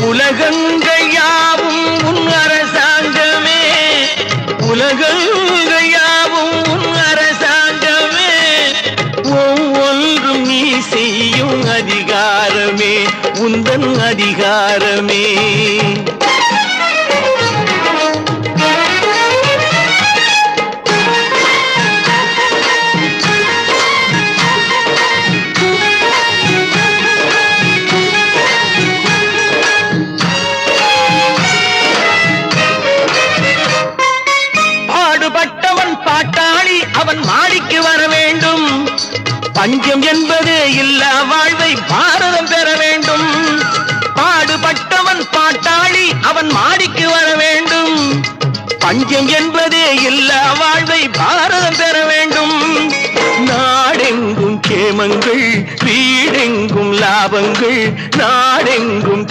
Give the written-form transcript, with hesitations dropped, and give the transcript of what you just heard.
உலகங்கள் யாவும் உன் அரசாங்கமே, உலகங்கள் யாவும் உன் அரசாங்கமே, ஒவ்வொன்றும் நீ செய்யும் அதிகாரமே உந்தன் அதிகாரமே. பாடுபட்டவன் பாட்டாளி அவன் மாடிக்கு வர வேண்டும், பஞ்சம் என்பது இல்லா வாழ்வை பாரதம் பெற வேண்டும். பாடுபட்டவன் பாட்டாளி அவன் மாடிக்கு வர வேண்டும், பஞ்சம் என்பது இல்லா வாழ்வை பாரதம் பெற வேண்டும். நாடெங்கும் கேமங்கள் வீடெங்கும் லாபங்கள், நாடெங்கும்